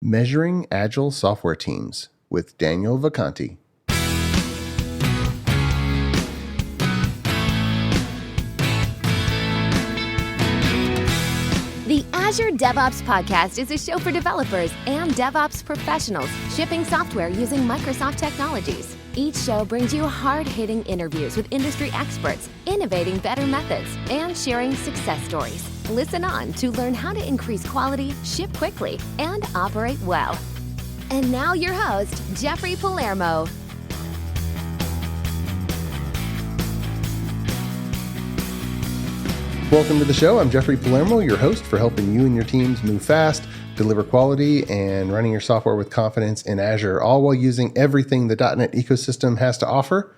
Measuring Agile Software Teams with Daniel Vacanti. The Azure DevOps podcast is a show for developers and DevOps professionals shipping software using Microsoft technologies. Each show brings you hard-hitting interviews with industry experts, innovating better methods, and sharing success stories. Listen on to learn how to increase quality, ship quickly, and operate well. And now your host, Jeffrey Palermo. Welcome to the show. I'm Jeffrey Palermo, your host for helping you and your teams move fast, deliver quality, and running your software with confidence in Azure, all while using everything the .NET ecosystem has to offer.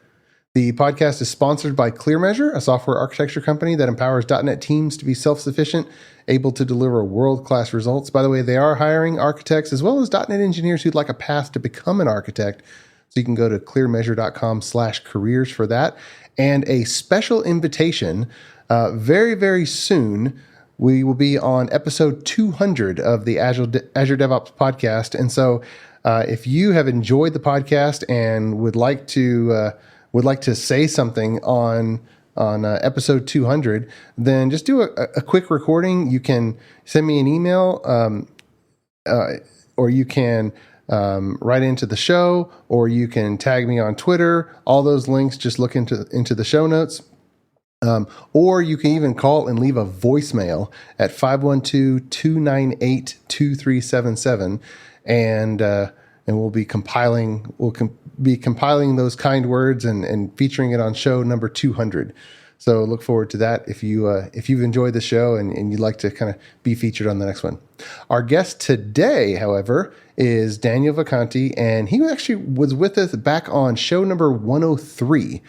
The podcast is sponsored by ClearMeasure, a software architecture company that empowers .NET teams to be self-sufficient, able to deliver world-class results. By the way, they are hiring architects as well as .NET engineers who'd like a path to become an architect. So you can go to clearmeasure.com/careers for that. And a special invitation, very, very soon, we will be on episode 200 of the Azure DevOps podcast. And so if you have enjoyed the podcast and would like to say something on episode 200, then just do a quick recording. You can send me an email, or you can write into the show, or you can tag me on Twitter. All those links, just look into the show notes. Or you can even call and leave a voicemail at 512-298-2377, and we'll be compiling those kind words and featuring it on show number 200. So look forward to that if you've enjoyed the show and you'd like to kind of be featured on the next one. Our guest today, however, is Daniel Vacanti, and he actually was with us back on show number 103.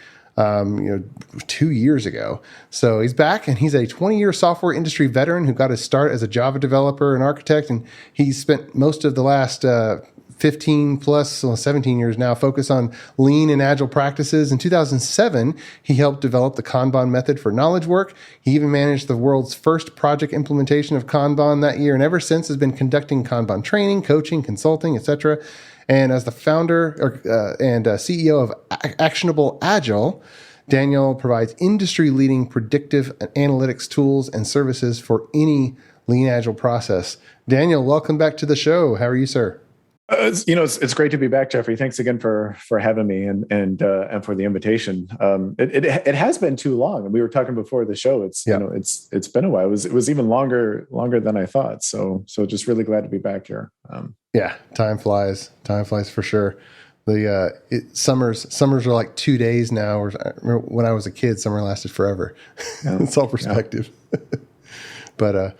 2 years ago. So he's back, and he's a 20-year software industry veteran who got his start as a Java developer and architect, and he's spent most of the last 17 years now focused on Lean and Agile practices. In 2007, he helped develop the Kanban Method for knowledge work. He even managed the world's first project implementation of Kanban that year, and ever since has been conducting Kanban training, coaching, consulting, etc. And as the founder and CEO of ActionableAgile, Daniel provides industry-leading predictive analytics tools and services for any Lean Agile process. Daniel, welcome back to the show. How are you, sir? It's great to be back, Jeffrey. Thanks again for having me and for the invitation. It has been too long, and we were talking before the show. It's been a while. It was even longer than I thought. So just really glad to be back here. Time flies. Time flies for sure. The summers are like 2 days now. Or I remember when I was a kid, summer lasted forever. Yeah. It's all perspective. Yeah. But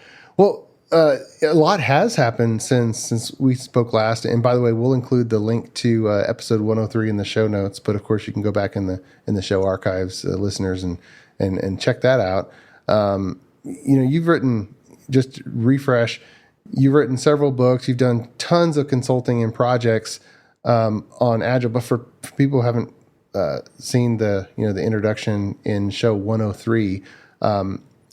a lot has happened since we spoke last. And by the way, we'll include the link to episode 103 in the show notes. But of course, you can go back in the show archives, listeners, and check that out. You've written, just refresh. You've written several books. You've done tons of consulting and projects on Agile. But for people who haven't seen the introduction in show 103.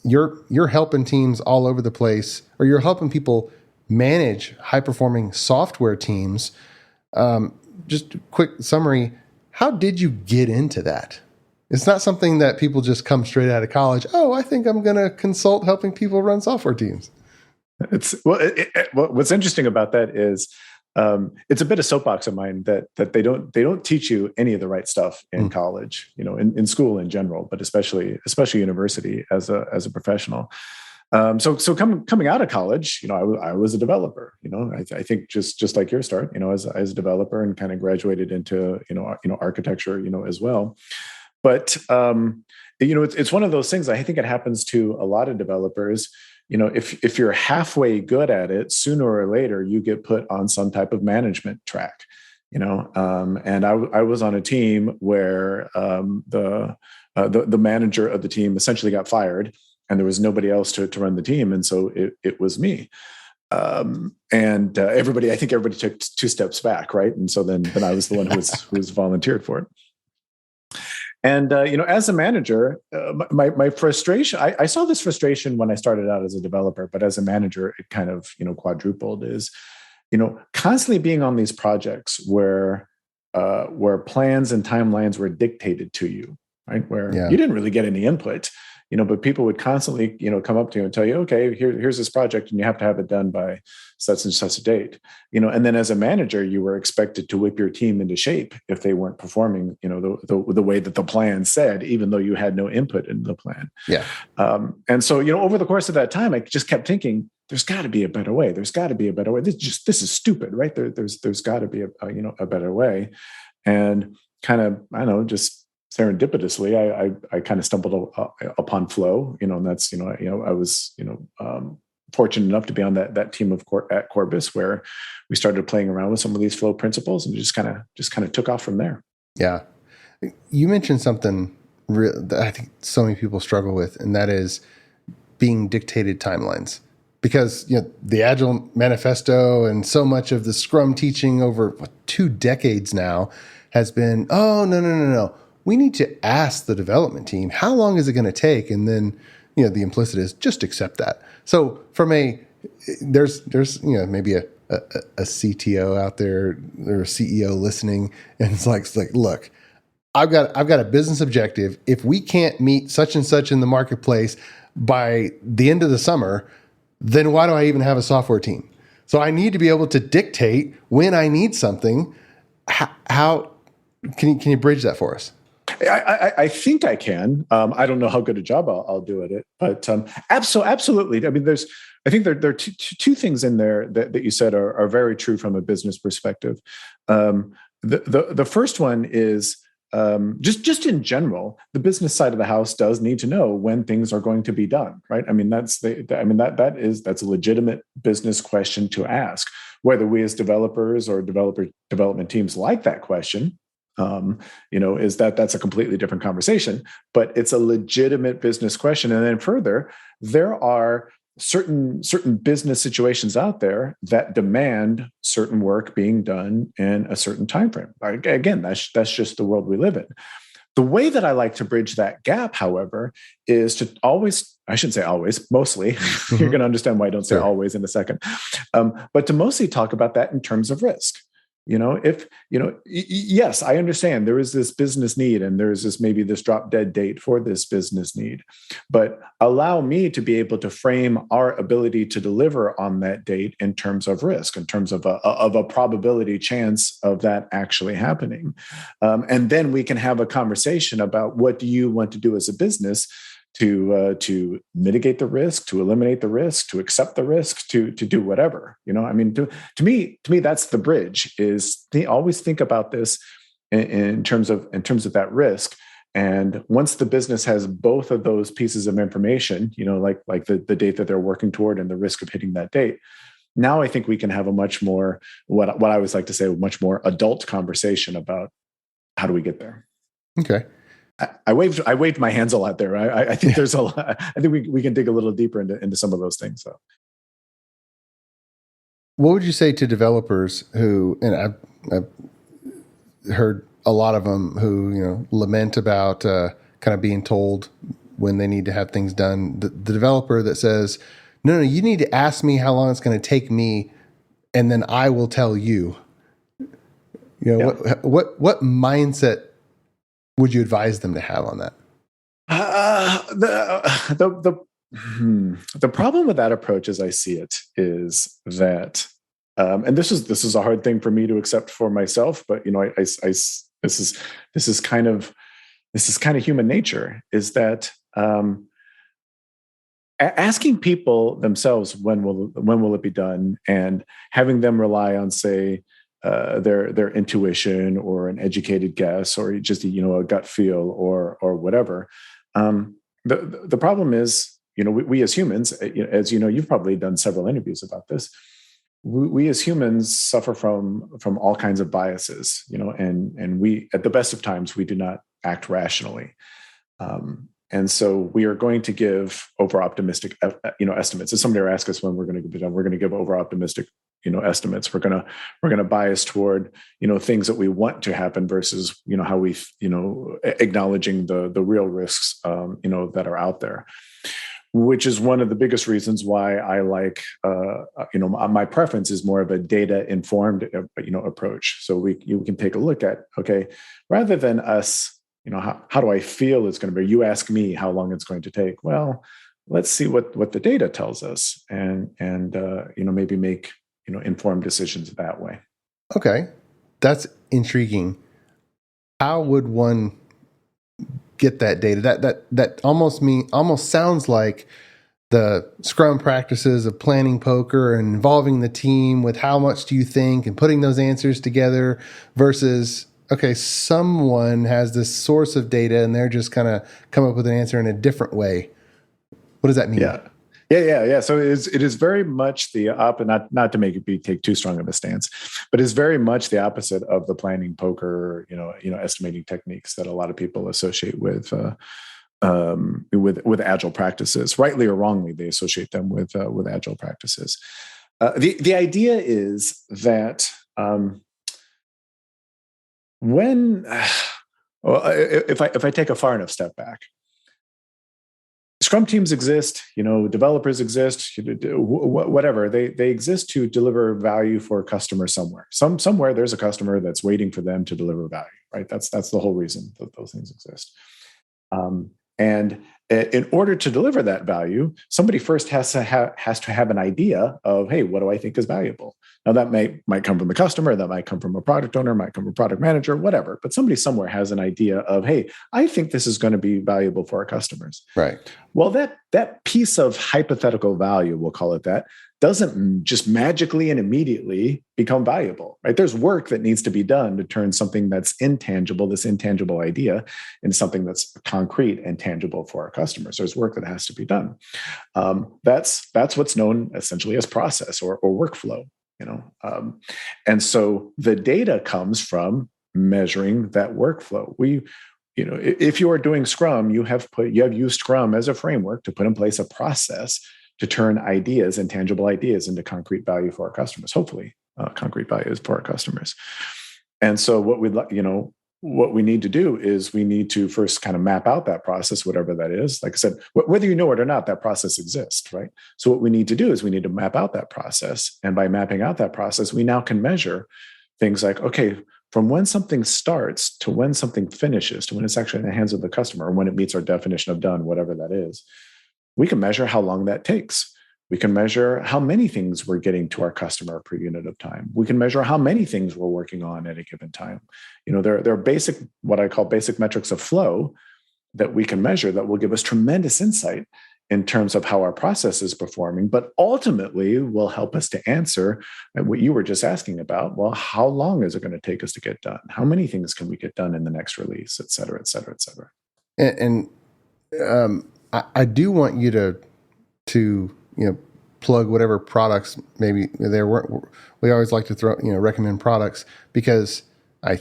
You're helping teams all over the place, or you're helping people manage high-performing software teams. Just a quick summary, how did you get into that? It's not something that people just come straight out of college. Oh, I think I'm going to consult helping people run software teams. What's interesting about that is it's a bit of soapbox of mine that they don't teach you any of the right stuff in college, in school in general, but especially university as a professional. So coming out of college, I was a developer. I think just like your start, as a developer, and kind of graduated into architecture, as well. But it's one of those things. I think it happens to a lot of developers. If you're halfway good at it, sooner or later you get put on some type of management track. And I was on a team where the manager of the team essentially got fired, and there was nobody else to run the team, and so it was me. Everybody took two steps back, right? And so then I was the one who was volunteered for it. And, as a manager, my frustration, I saw this frustration when I started out as a developer, but as a manager, it kind of, quadrupled is, constantly being on these projects where plans and timelines were dictated to you, right? Where you didn't really get any input, but people would constantly, come up to you and tell you, okay, here's this project and you have to have it done by such and such a date, and then as a manager, you were expected to whip your team into shape if they weren't performing, the way that the plan said, even though you had no input in the plan. Yeah. And so, over the course of that time, I just kept thinking, there's got to be a better way. There's got to be a better way. This is stupid, right? There's got to be a better way. And kind of, I don't know, just serendipitously, I kind of stumbled upon Flow, and that's, I was, fortunate enough to be on that team at Corbis, where we started playing around with some of these Flow principles, and just kind of took off from there. Yeah. You mentioned something that I think so many people struggle with, and that is being dictated timelines. Because the Agile Manifesto and so much of the Scrum teaching over 2 decades now has been, oh, no. We need to ask the development team, how long is it going to take? And then, the implicit is just accept that. So from there's maybe a CTO out there or a CEO listening, and it's like, look, I've got a business objective. If we can't meet such and such in the marketplace by the end of the summer, then why do I even have a software team? So I need to be able to dictate when I need something. How can you bridge that for us? I think I can. I don't know how good a job I'll do at it, but absolutely. I mean, I think there are two things in there that you said are very true from a business perspective. The first one is just in general, the business side of the house does need to know when things are going to be done, right? I mean, that's a legitimate business question to ask. Whether we as developers or development teams like that question, that's a completely different conversation, but it's a legitimate business question. And then further, there are certain business situations out there that demand certain work being done in a certain time frame. Again, that's just the world we live in. The way that I like to bridge that gap, however, is to always, I shouldn't say always, mostly, you're going to understand why I don't say always in a second, but to mostly talk about that in terms of risk. Yes, I understand there is this business need and there is maybe this drop dead date for this business need, but allow me to be able to frame our ability to deliver on that date in terms of risk, in terms of a probability chance of that actually happening. And then we can have a conversation about what do you want to do as a business to mitigate the risk, to eliminate the risk, to accept the risk, to do whatever. To me, that's the bridge. Is always think about this in terms of that risk. And once the business has both of those pieces of information, like the date that they're working toward and the risk of hitting that date, now I think we can have a much more what I always like to say, a much more adult conversation about how do we get there. Okay. I waved my hands a lot there. I think there's a lot. I think we can dig a little deeper into some of those things. So, what would you say to developers who, and I've heard a lot of them who lament about kind of being told when they need to have things done. The developer that says, "No, you need to ask me how long it's going to take me, and then I will tell you." What mindset would you advise them to have on that? The problem with that approach, as I see it, is that, and this is a hard thing for me to accept for myself, but this is kind of human nature. Is that asking people themselves when will it be done, and having them rely on, say, their intuition or an educated guess or just a gut feel or whatever. The problem is, we as humans, as you've probably done several interviews about this. We as humans suffer from all kinds of biases, and we, at the best of times, we do not act rationally. And so we are going to give over-optimistic, estimates. If somebody were ask us when we're going to be done, we're going to give over-optimistic, estimates. We're going to bias toward, things that we want to happen versus, how we, acknowledging the real risks, that are out there. which is one of the biggest reasons why I like, my preference is more of a data informed, approach. So you can take a look at, okay, rather than us, how do I feel it's going to be? You ask me how long it's going to take. Well, let's see what the data tells us, and maybe make informed decisions that way. Okay, that's intriguing. How would one get that data? That almost sounds like the Scrum practices of planning poker and involving the team with how much do you think and putting those answers together versus, okay, someone has this source of data and they're just kind of come up with an answer in a different way. What does that mean? Yeah. So it is very much the opposite, not to make it take too strong of a stance, but it's very much the opposite of the planning poker, estimating techniques that a lot of people associate with agile practices. Rightly or wrongly, they associate them with agile practices. The idea is that if I take a far enough step back, Scrum teams exist, developers exist, whatever. They exist to deliver value for a customer somewhere. Somewhere there's a customer that's waiting for them to deliver value, right? That's the whole reason that those things exist. And in order to deliver that value, somebody first has to have an idea of, hey, what do I think is valuable? Now that might come from the customer, that might come from a product owner, might come from a product manager, whatever. But somebody somewhere has an idea of, hey, I think this is going to be valuable for our customers. Right. Well, that piece of hypothetical value, we'll call it that, doesn't just magically and immediately become valuable, right? There's work that needs to be done to turn something that's intangible, this intangible idea, into something that's concrete and tangible for our customers. There's work that has to be done. That's what's known essentially as process or workflow, and so the data comes from measuring that workflow. If you are doing Scrum, you have used Scrum as a framework to put in place a process to turn ideas, intangible ideas, into concrete value for our customers. Hopefully, concrete values for our customers. And so, what we need to do is we need to first kind of map out that process, whatever that is. Like I said, whether you know it or not, that process exists, right? So, what we need to do is we need to map out that process, and by mapping out that process, we now can measure things like, okay, from when something starts to when something finishes, to when it's actually in the hands of the customer, or when it meets our definition of done, whatever that is. We can measure how long that takes. We can measure how many things we're getting to our customer per unit of time. We can measure how many things we're working on at a given time. There are basic, what I call basic metrics of flow that we can measure that will give us tremendous insight in terms of how our process is performing, but ultimately will help us to answer what you were just asking about. Well, how long is it going to take us to get done? How many things can we get done in the next release, et cetera, et cetera, et cetera. And I do want you to plug whatever products maybe there weren't. We always like to recommend products because I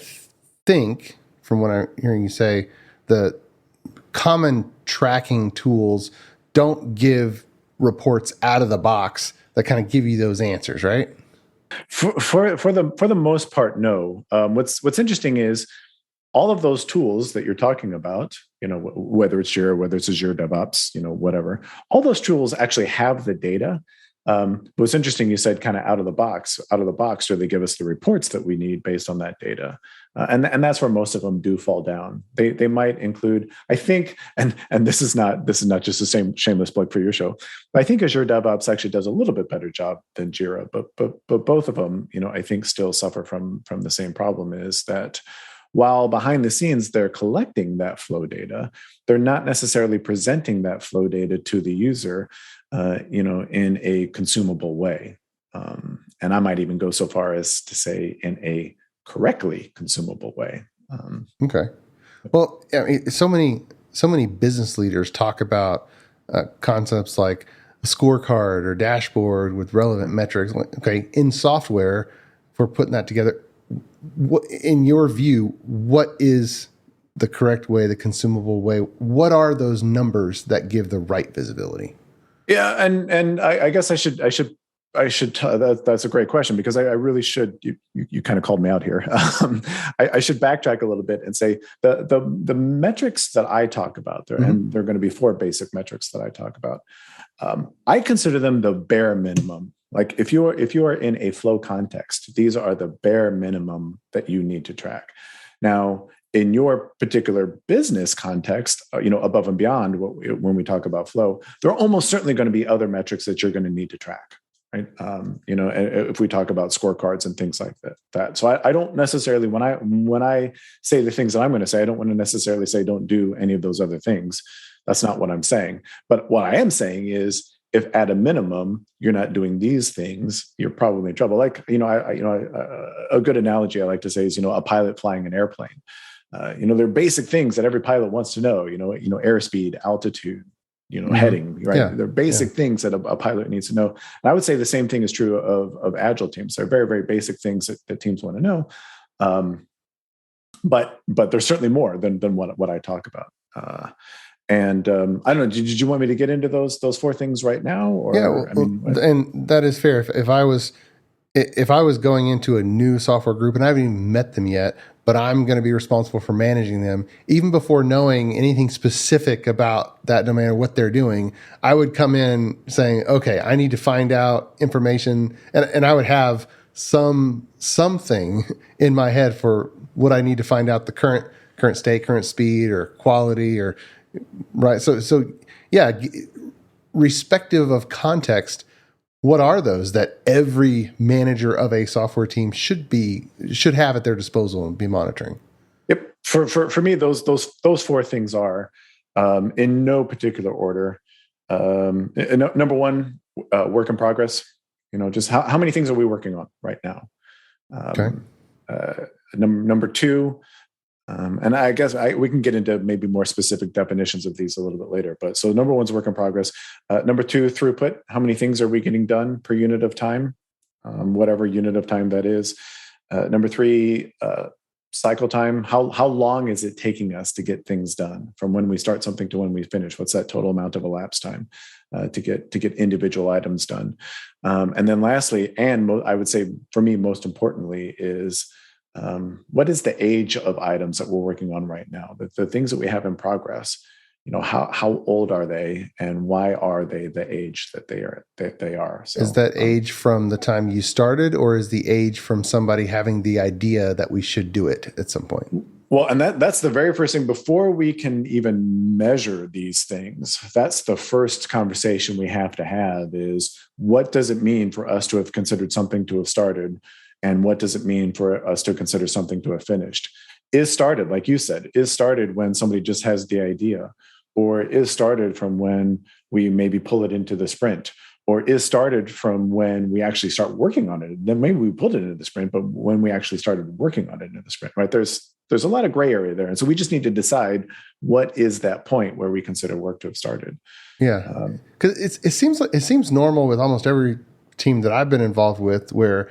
think from what I'm hearing you say, the common tracking tools don't give reports out of the box that kind of give you those answers, right? For the most part, no. What's interesting is all of those tools that you're talking about, whether it's Jira, whether it's Azure DevOps, whatever, all those tools actually have the data. But what's interesting, you said kind of out of the box, or they give us the reports that we need based on that data. And that's where most of them do fall down. They might include, I think, and this is not just the same shameless plug for your show, but I think Azure DevOps actually does a little bit better job than Jira, but both of them, I think still suffer from the same problem, is that while behind the scenes they're collecting that flow data, they're not necessarily presenting that flow data to the user, in a consumable way. And I might even go so far as to say in a correctly consumable way. Okay. Well, so many business leaders talk about concepts like a scorecard or dashboard with relevant metrics. Okay, in software, if we're putting that together, in your view, what is the correct way, the consumable way? What are those numbers that give the right visibility? Yeah, and I guess I should I should. That's a great question, because I really should. You kind of called me out here. I should backtrack a little bit and say the metrics that I talk about there, and there are going to be 4 basic metrics that I talk about. I consider them the bare minimum. Like if you are in a flow context, these are the bare minimum that you need to track. Now, in your particular business context, above and beyond when we talk about flow, there are almost certainly going to be other metrics that you're going to need to track. Right. If we talk about scorecards and things like that. So I don't necessarily, when I say the things that I'm going to say, I don't want to necessarily say don't do any of those other things. That's not what I'm saying. But what I am saying is, if at a minimum you're not doing these things, you're probably in trouble. Like, a good analogy I like to say is, a pilot flying an airplane. There are basic things that every pilot wants to know. Airspeed, altitude, heading, right? Yeah. They're basic things that a pilot needs to know. And I would say the same thing is true of Agile teams. They're very, very basic things that teams want to know. But there's certainly more than what I talk about. I don't know, did you want me to get into those 4 things right now? Or, yeah, and that is fair. If I was going into a new software group and I haven't even met them yet, but I'm going to be responsible for managing them, even before knowing anything specific about that domain or what they're doing, I would come in saying, okay, I need to find out information, and I would have something in my head for what I need to find out, the current state, current speed, or quality, or right. So yeah, respective of context, what are those that every manager of a software team should have at their disposal and be monitoring? Yep. For me, those 4 things are, in no particular order. Number 1, work in progress. Just how many things are we working on right now? Okay. Number 2, and I guess we can get into maybe more specific definitions of these a little bit later. But so number 1 is work in progress. Number 2, throughput. How many things are we getting done per unit of time? Whatever unit of time that is. Number 3, cycle time. How long is it taking us to get things done from when we start something to when we finish? What's that total amount of elapsed time to get individual items done? And then lastly, and I would say for me, most importantly, is what is the age of items that we're working on right now? The things that we have in progress, how old are they, and why are they the age that they are? So, is that age from the time you started, or is the age from somebody having the idea that we should do it at some point? Well, and that's the very first thing. Before we can even measure these things, that's the first conversation we have to have is, what does it mean for us to have considered something to have started? And what does it mean for us to consider something to have finished? Is started, like you said, is started when somebody just has the idea, or is started from when we maybe pull it into the sprint, or is started from when we actually start working on it. Then maybe we pulled it into the sprint, but when we actually started working on it in the sprint, right? There's a lot of gray area there. And so we just need to decide, what is that point where we consider work to have started? Yeah. Because it seems normal with almost every team that I've been involved with, where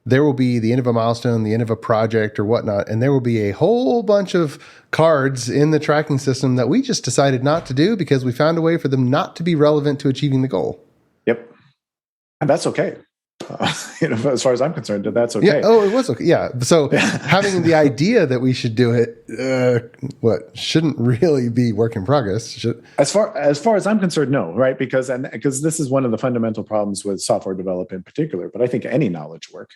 there will be the end of a milestone, the end of a project or whatnot, and there will be a whole bunch of cards in the tracking system that we just decided not to do because we found a way for them not to be relevant to achieving the goal. Yep. And that's okay. As far as I'm concerned, that's okay. Yeah. Oh, it was okay. Yeah. So having the idea that we should do it, shouldn't really be work in progress. As far as I'm concerned, no, right? Because this is one of the fundamental problems with software development in particular, but I think any knowledge work,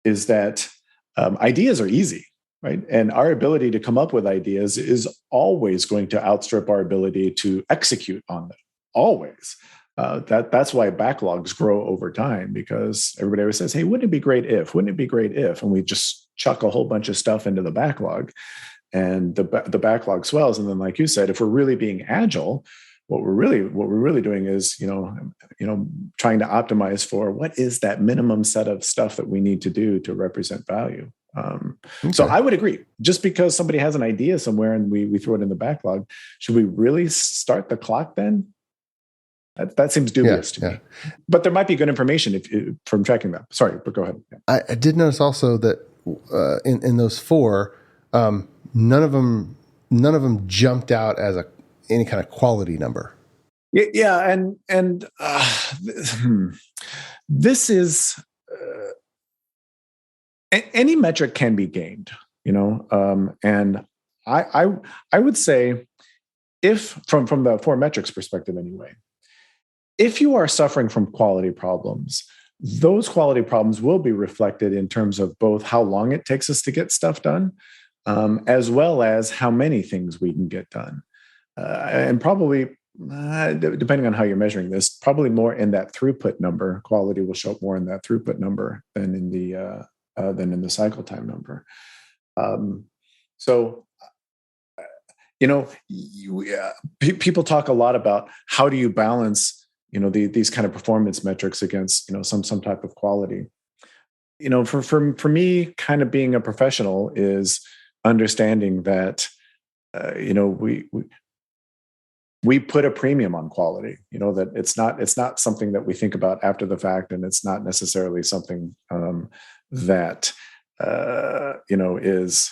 is that ideas are easy, right? And our ability to come up with ideas is always going to outstrip our ability to execute on them. Always. That's why backlogs grow over time, because everybody always says, hey, wouldn't it be great if? Wouldn't it be great if? And we just chuck a whole bunch of stuff into the backlog, and the backlog swells. And then, like you said, if we're really being agile, what we're really doing is, trying to optimize for what is that minimum set of stuff that we need to do to represent value. Okay. So I would agree. Just because somebody has an idea somewhere and we throw it in the backlog, should we really start the clock then? That seems dubious to me. But there might be good information from tracking that. Sorry, but go ahead. Yeah. I did notice also that in those 4, none of them jumped out as any kind of quality number. Yeah, and this is any metric can be gained, and I would say, if from the 4 metrics perspective anyway, if you are suffering from quality problems, those quality problems will be reflected in terms of both how long it takes us to get stuff done, as well as how many things we can get done. And probably, depending on how you're measuring this, probably more in that throughput number. Quality will show up more in that throughput number than in the cycle time number. People talk a lot about how do you balance these kind of performance metrics against some type of quality. For me, kind of being a professional is understanding that we put a premium on quality. That it's not something that we think about after the fact, and it's not necessarily something that is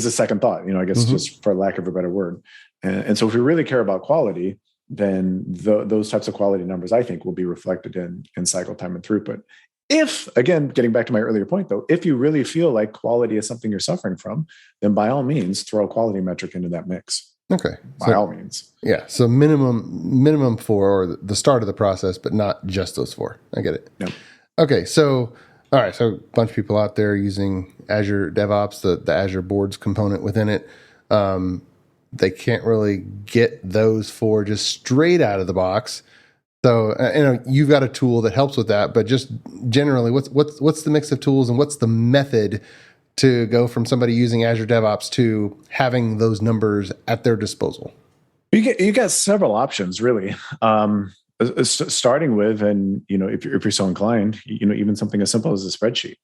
a second thought. I guess, just for lack of a better word. And so if we really care about quality, then those types of quality numbers, I think, will be reflected in cycle time and throughput. If, again, getting back to my earlier point, though, if you really feel like quality is something you're suffering from, then by all means, throw a quality metric into that mix. Okay. By all means. Yeah. So minimum 4, or the start of the process, but not just those 4. I get it. Yep. Okay. So, all right. So a bunch of people out there using Azure DevOps, the Azure Boards component within it. They can't really get those 4 just straight out of the box. So, you've got a tool that helps with that, but just generally, what's the mix of tools, and what's the method to go from somebody using Azure DevOps to having those numbers at their disposal? You got several options, really. Starting with, and if you're so inclined, even something as simple as a spreadsheet,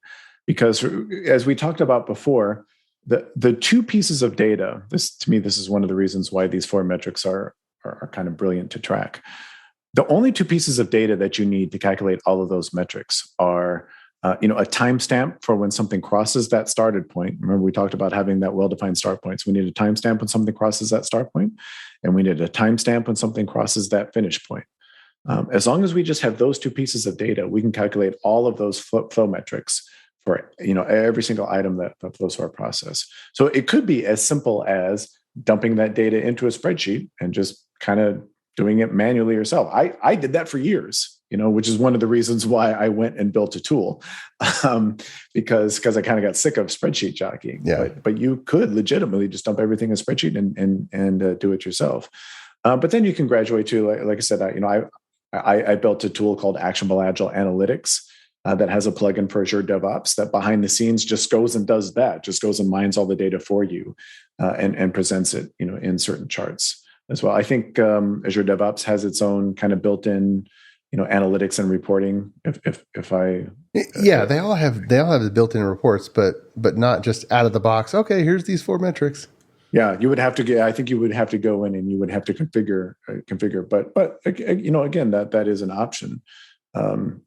because as we talked about before, the 2 pieces of data. To me, this is one of the reasons why these 4 metrics are kind of brilliant to track. The only 2 pieces of data that you need to calculate all of those metrics are, a timestamp for when something crosses that started point. Remember, we talked about having that well-defined start point. So we need a timestamp when something crosses that start point, and we need a timestamp when something crosses that finish point. As long as we just have those 2 pieces of data, we can calculate all of those flow metrics for every single item that flows through our process. So it could be as simple as dumping that data into a spreadsheet and just kind of doing it manually yourself. I did that for years, which is one of the reasons why I went and built a tool, because I kind of got sick of spreadsheet jockeying. Yeah. But you could legitimately just dump everything in a spreadsheet and do it yourself. But then you can graduate to, like I said, I built a tool called ActionableAgile Analytics that has a plugin for Azure DevOps that behind the scenes just goes and does that, just goes and mines all the data for you and presents it, in certain charts as well. I think Azure DevOps has its own kind of built-in, analytics and reporting. They all have the built-in reports, but not just out of the box. Okay, here's these 4 metrics. Yeah, you would have to I think you would have to go in and you would have to configure. But again, that is an option.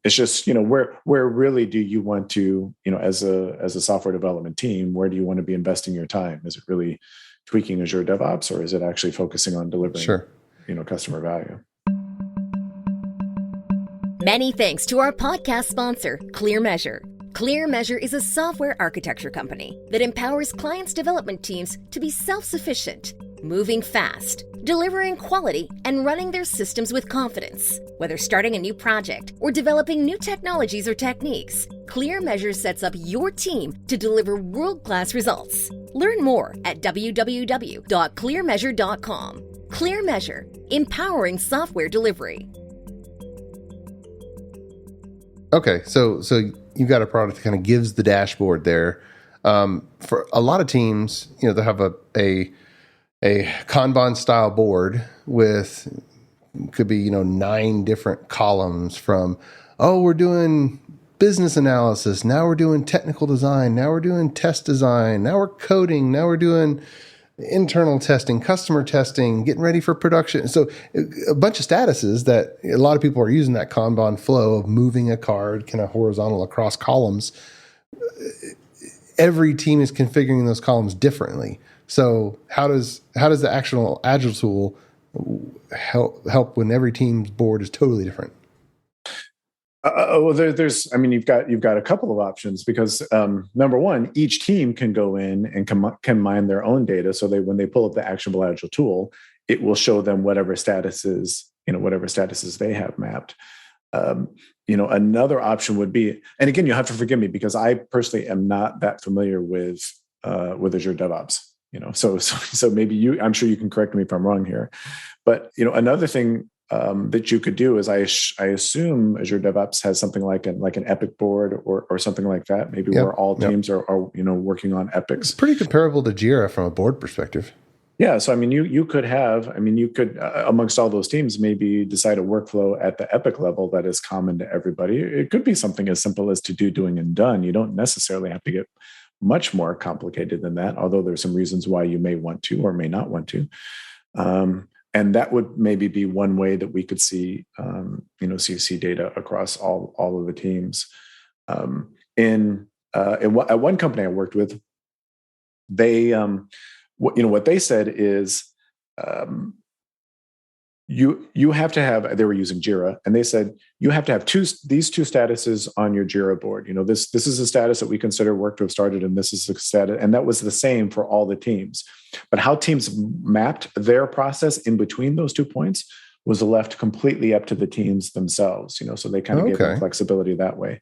It's just, where really do you want to, as a software development team, where do you want to be investing your time? Is it really tweaking Azure DevOps, or is it actually focusing on delivering, customer value? Many thanks to our podcast sponsor, ClearMeasure. ClearMeasure is a software architecture company that empowers clients' development teams to be self-sufficient, moving fast, delivering quality, and running their systems with confidence. Whether starting a new project or developing new technologies or techniques, ClearMeasure sets up your team to deliver world-class results. Learn more at www.clearmeasure.com. ClearMeasure, empowering software delivery. Okay, so you've got a product that kind of gives the dashboard there. For a lot of teams, they'll have a Kanban style board with, could be 9 different columns from, we're doing business analysis, now we're doing technical design, now we're doing test design, now we're coding, now we're doing internal testing, customer testing, getting ready for production. So a bunch of statuses that a lot of people are using that Kanban flow of moving a card kind of horizontal across columns. Every team is configuring those columns differently. So how does the Actionable Agile tool help when every team's board is totally different? Well, there's, I mean, you've got a couple of options because number one, each team can go in and can mine their own data, so when they pull up the Actionable Agile tool, it will show them whatever statuses they have mapped. Another option would be, and again, you have to forgive me because I personally am not that familiar with Azure DevOps. So maybe I'm sure you can correct me if I'm wrong here, but another thing that you could do is I assume Azure DevOps has something like an epic board or something like that, maybe where all teams are working on epics. It's pretty comparable to Jira from a board perspective. Yeah, so I mean, you could amongst all those teams maybe decide a workflow at the epic level that is common to everybody. It could be something as simple as to do, doing, and done. You don't necessarily have to get much more complicated than that, although there's some reasons why you may want to or may not want to. And that would maybe be one way that we could see data across all of the teams. At one company I worked with, they what they said is you have to have, they were using Jira, and they said you have to have these two statuses on your Jira board. This is a status that we consider work to have started, and this is the status, and that was the same for all the teams. But how teams mapped their process in between those 2 points was left completely up to the teams themselves. So they kind of gave them flexibility that way.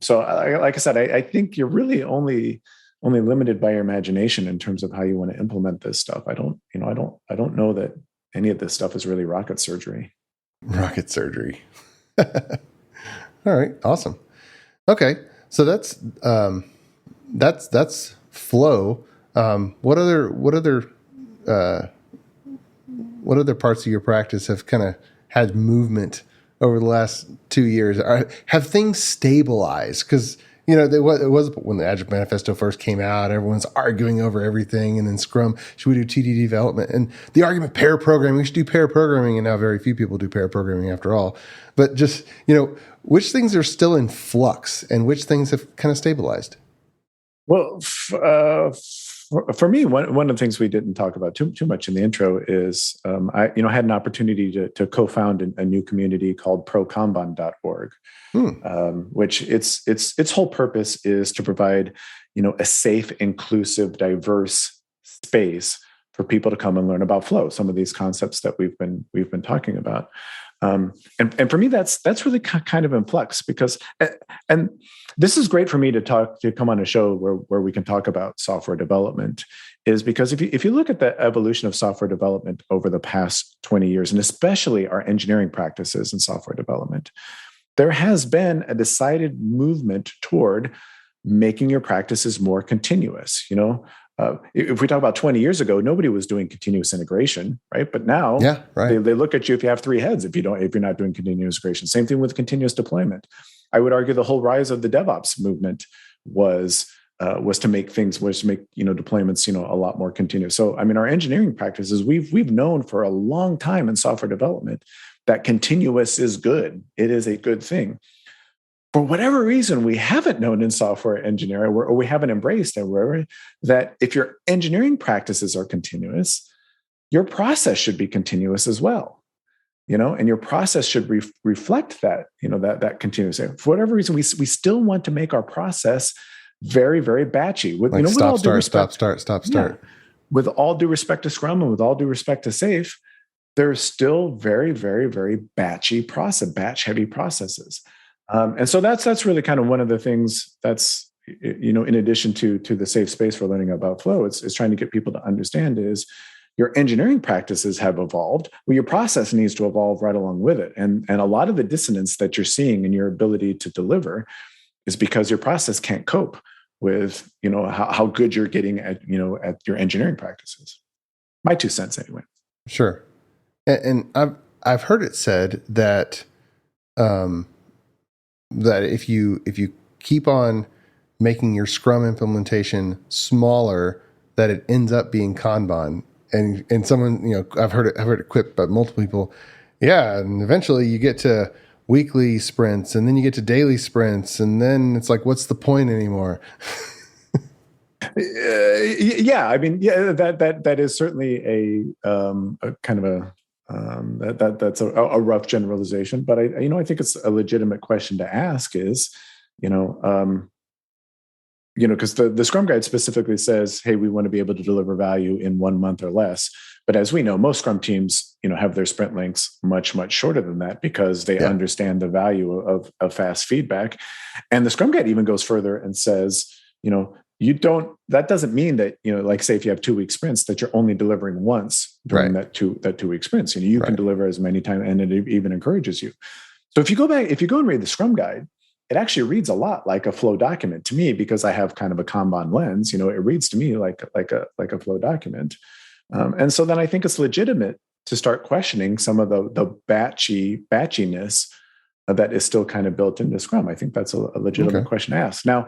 So like I said, I think you're really only limited by your imagination in terms of how you want to implement this stuff. I don't know that any of this stuff is really rocket surgery. Rocket surgery. All right. Awesome. Okay. So that's flow. What other parts of your practice have kind of had movement over the last 2 years? Have things stabilized? Because it was when the Agile Manifesto first came out, everyone's arguing over everything. And then Scrum, should we do TDD development? And the argument, pair programming, we should do pair programming. And now very few people do pair programming after all. But just, which things are still in flux and which things have kind of stabilized? Well, for me, one of the things we didn't talk about too much in the intro is I had an opportunity to co-found a new community called prokanban.org, which its whole purpose is to provide a safe, inclusive, diverse space for people to come and learn about flow, some of these concepts that we've been talking about. And for me, that's really kind of in flux because, and this is great for me to come on a show where we can talk about software development, is because if you look at the evolution of software development over the past 20 years, and especially our engineering practices in software development, there has been a decided movement toward making your practices more continuous. If we talk about 20 years ago, nobody was doing continuous integration, right? But now they look at you if you have 3 heads, if you're not doing continuous integration. Same thing with continuous deployment. I would argue the whole rise of the DevOps movement was to make deployments a lot more continuous. So I mean, our engineering practices, we've known for a long time in software development that continuous is good. It is a good thing. For whatever reason, we haven't known in software engineering, or we haven't embraced it, that if your engineering practices are continuous, your process should be continuous as well. And your process should reflect that, that continuous. For whatever reason, we still want to make our process very, very batchy. With stop, start. Yeah, with all due respect to Scrum and with all due respect to SAFe, there's still very, very, very batch heavy processes. And so that's really kind of one of the things that's, in addition to the safe space for learning about flow, it's trying to get people to understand is your engineering practices have evolved. Well, your process needs to evolve right along with it. And a lot of the dissonance that you're seeing in your ability to deliver is because your process can't cope with, how good you're getting at your engineering practices. My 2 cents anyway. Sure. And I've heard it said that, that if you keep on making your Scrum implementation smaller, that it ends up being Kanban. And someone, I've heard it quipped by multiple people. Yeah, and eventually you get to weekly sprints, and then you get to daily sprints, and then it's like, what's the point anymore? Yeah, I mean, that is certainly a kind of That's a rough generalization, but I think it's a legitimate question to ask. Is because the Scrum Guide specifically says, hey, we want to be able to deliver value in 1 month or less. But as we know, most Scrum teams, have their sprint lengths much, much shorter than that because they understand the value of fast feedback. And the Scrum Guide even goes further and says, that doesn't mean that, like say if you have 2-week sprints, that you're only delivering once during that 2-week sprints. You can deliver as many times, and it even encourages you. So if you go and read the Scrum Guide, it actually reads a lot like a flow document to me, because I have kind of a Kanban lens. It reads to me like a flow document. And so then I think it's legitimate to start questioning some of the batchiness that is still kind of built into Scrum. I think that's a legitimate question to ask. Now,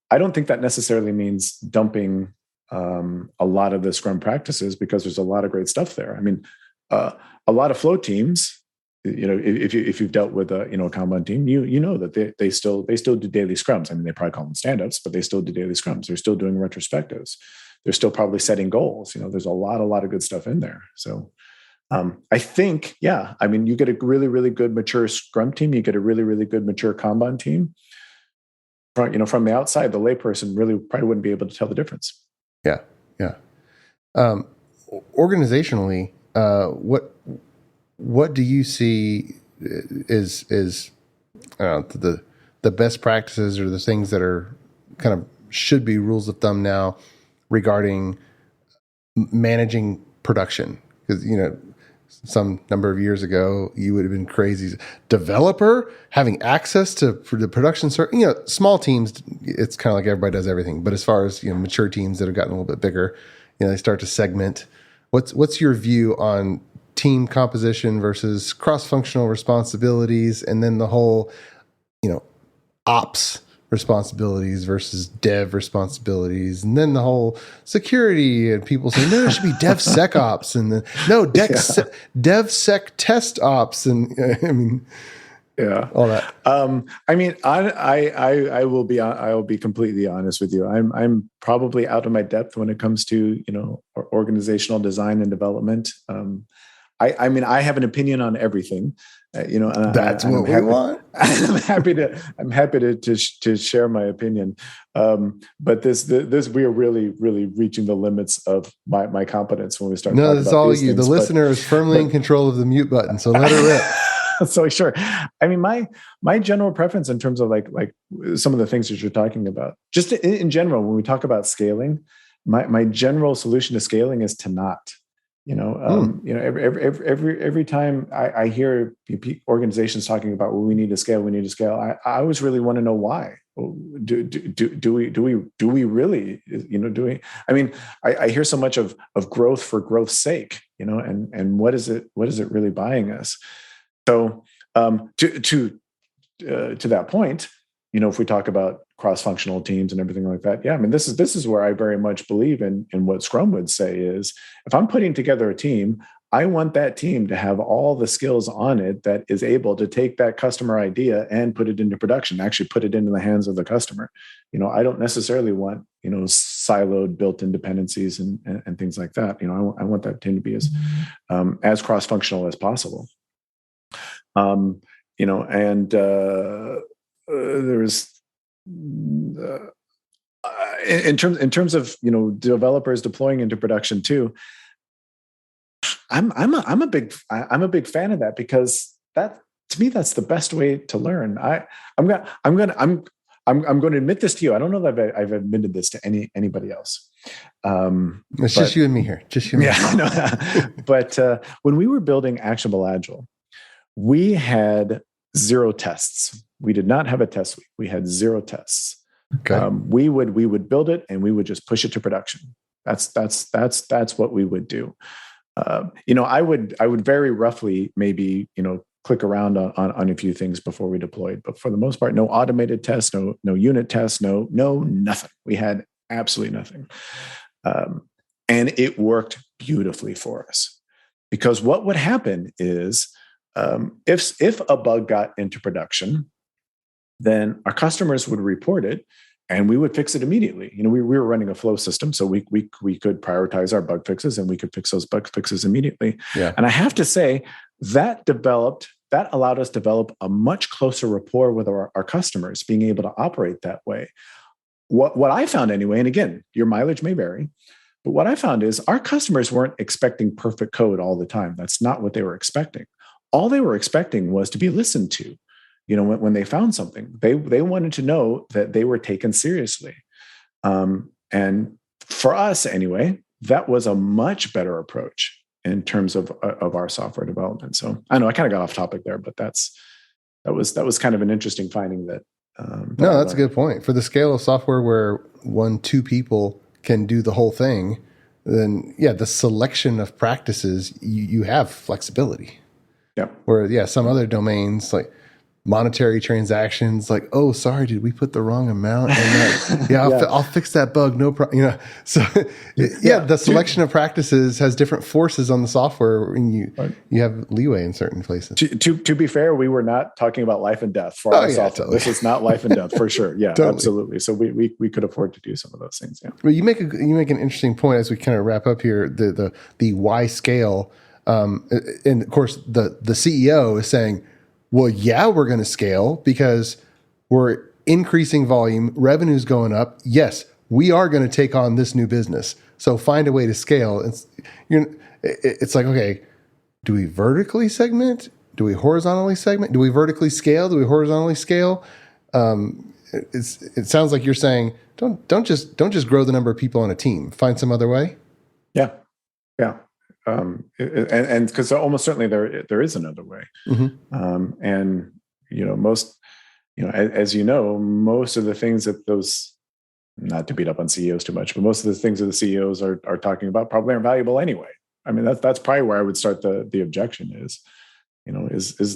I don't think that necessarily means dumping a lot of the Scrum practices, because there's a lot of great stuff there. I mean, a lot of flow teams, if you've dealt with a Kanban team, you know that they still do daily scrums. I mean, they probably call them stand-ups, but they still do daily scrums. They're still doing retrospectives. They're still probably setting goals. There's a lot of good stuff in there. So I think, you get a really, really good mature Scrum team. You get a really, really good mature Kanban team. From the outside, the layperson really probably wouldn't be able to tell the difference. Yeah. Organizationally, what do you see is the best practices, or the things that are kind of should be rules of thumb now regarding managing production? Because some number of years ago, you would have been crazy. Developer having access to the production, small teams, it's kind of like everybody does everything. But as far as mature teams that have gotten a little bit bigger, they start to segment. What's your view on team composition versus cross-functional responsibilities, and then the whole, ops responsibilities versus dev responsibilities, and then the whole security, and people saying, no, it should be DevSecOps, and DevSec test ops, and all that. I will be completely honest with you. I'm probably out of my depth when it comes to organizational design and development. I have an opinion on everying, That's what we want. I'm happy to share my opinion. But this we are really, really reaching the limits of my competence when we start. No, it's all you. The listener is firmly in control of the mute button, so let her rip. So sure. I mean, my general preference in terms of like some of the things that you're talking about, just in general, when we talk about scaling, my general solution to scaling is to not. Every time I hear organizations talking about, well, we need to scale. I always really want to know why. Do we really? I hear so much of growth for growth's sake. And what is it really buying us? So to that point, if we talk about cross-functional teams and everything like that, this is where I very much believe in what Scrum would say is, if I'm putting together a team, I want that team to have all the skills on it that is able to take that customer idea and put it into production, actually put it into the hands of the customer. I don't necessarily want, siloed built-in dependencies and things like that. I want that team to be as cross-functional as possible. There's in terms of developers deploying into production too. I'm a big fan of that, because that, to me, that's the best way to learn. I'm going to admit this to you. I don't know that I've admitted this to anybody else. It's just you and me here. Just you and me. Yeah. But when we were building ActionableAgile, we had 0 tests. We did not have a test week. We had 0 tests. Okay. We would build it and we would just push it to production. That's what we would do. I would very roughly maybe click around on a few things before we deployed, but for the most part, no automated tests, no unit tests, no nothing. We had absolutely nothing, and it worked beautifully for us, because what would happen is, if a bug got into production, then our customers would report it, and we would fix it immediately. We were running a flow system, so we could prioritize our bug fixes, and we could fix those bug fixes immediately. Yeah. And I have to say that allowed us to develop a much closer rapport with our customers, being able to operate that way. What I found anyway, and again, your mileage may vary, but what I found is our customers weren't expecting perfect code all the time. That's not what they were expecting. All they were expecting was to be listened to. When they found something, they wanted to know that they were taken seriously. And for us anyway, that was a much better approach in terms of our software development. So I know I kind of got off topic there, but that was kind of an interesting finding that. No, that's a good point. For the scale of software where 1-2 people can do the whole thing, then the selection of practices, you have flexibility. Yeah. Where some other domains like monetary transactions, like, oh, sorry, did we put the wrong amount? And I'll fix that bug, no problem. So the selection of practices has different forces on the software, and you have leeway in certain places. To be fair, we were not talking about life and death for our software. Totally. This is not life and death for sure. Yeah, totally. Absolutely. So we could afford to do some of those things. Yeah. Well, you make an interesting point as we kind of wrap up here. The why scale, and of course the CEO is saying, well, we're going to scale because we're increasing volume, revenue's going up. Yes, we are going to take on this new business. So find a way to scale. It's like, okay, do we vertically segment? Do we horizontally segment? Do we vertically scale? Do we horizontally scale? It sounds like you're saying, don't just grow the number of people on a team. Find some other way. Yeah. And because almost certainly there is another way. Mm-hmm. And most of the things that those, not to beat up on CEOs too much, but most of the things that the CEOs are talking about probably aren't valuable anyway. I mean, that's probably where I would start the objection is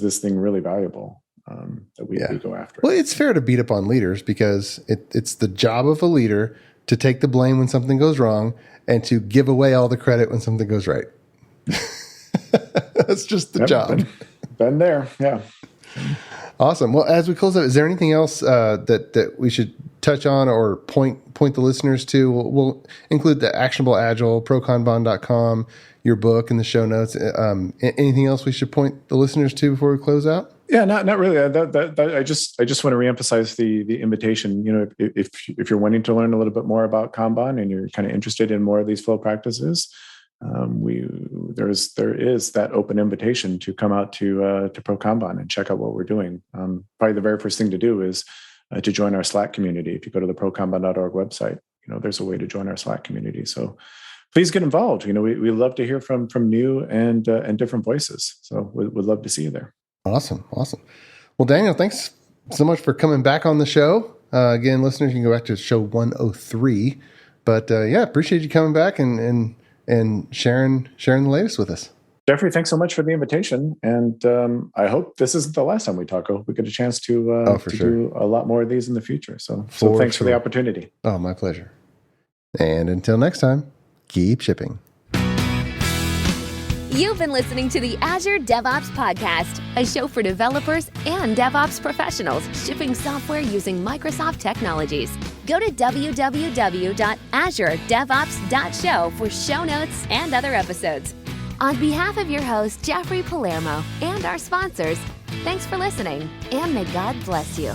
this thing really valuable that we go after? Well, it's fair to beat up on leaders because it's the job of a leader to take the blame when something goes wrong and to give away all the credit when something goes right. That's just the job. Been there. Yeah. Awesome. Well, as we close out, is there anything else that we should touch on or point the listeners to? We'll include the Actionable Agile, prokanban.com, your book in the show notes. Anything else we should point the listeners to before we close out? Yeah, not really. I just want to reemphasize the invitation. If you're wanting to learn a little bit more about Kanban and you're kind of interested in more of these flow practices, there is that open invitation to come out to Pro Kanban and check out what we're doing. Probably the very first thing to do is to join our Slack community. If you go to the prokanban.org website, there's a way to join our Slack community. So please get involved. We love to hear from new and different voices. So we'd love to see you there. Awesome. Well, Daniel, thanks so much for coming back on the show. Again, listeners, you can go back to show 103. But appreciate you coming back and sharing the latest with us. Jeffrey, thanks so much for the invitation. And I hope this isn't the last time we talk. I hope we get a chance to do a lot more of these in the future. So thanks for the opportunity. Oh, my pleasure. And until next time, keep shipping. You've been listening to the Azure DevOps Podcast, a show for developers and DevOps professionals shipping software using Microsoft technologies. Go to www.azuredevops.show for show notes and other episodes. On behalf of your host, Jeffrey Palermo, and our sponsors, thanks for listening, and may God bless you.